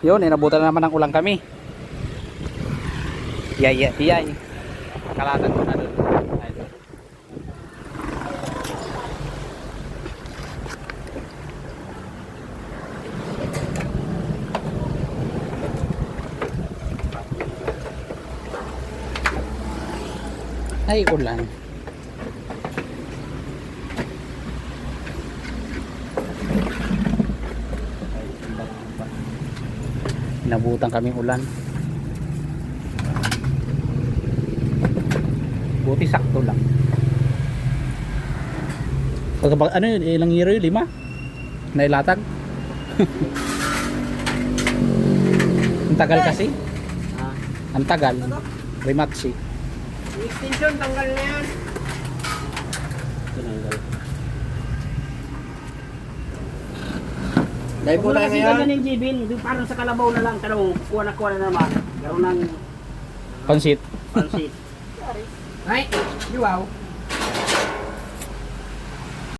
Yun, inabutan na naman ng ulang kami. Yay. Kalatan ko na doon. Ay, ulan. Nabutan kaming ulan. Buti sakto lang. Pagkabag ano yun, ilang hero yun? 5? Nailatag? Ang tagal kasi. Ang tagal. Rimatsi. Extension, tanggal na yan. Dahil po tayo ngayon. Yung jibin, parang sa kalabaw na lang. Tanong, kuha na naman. Garo ng Pansit. pansit. Ay, wow.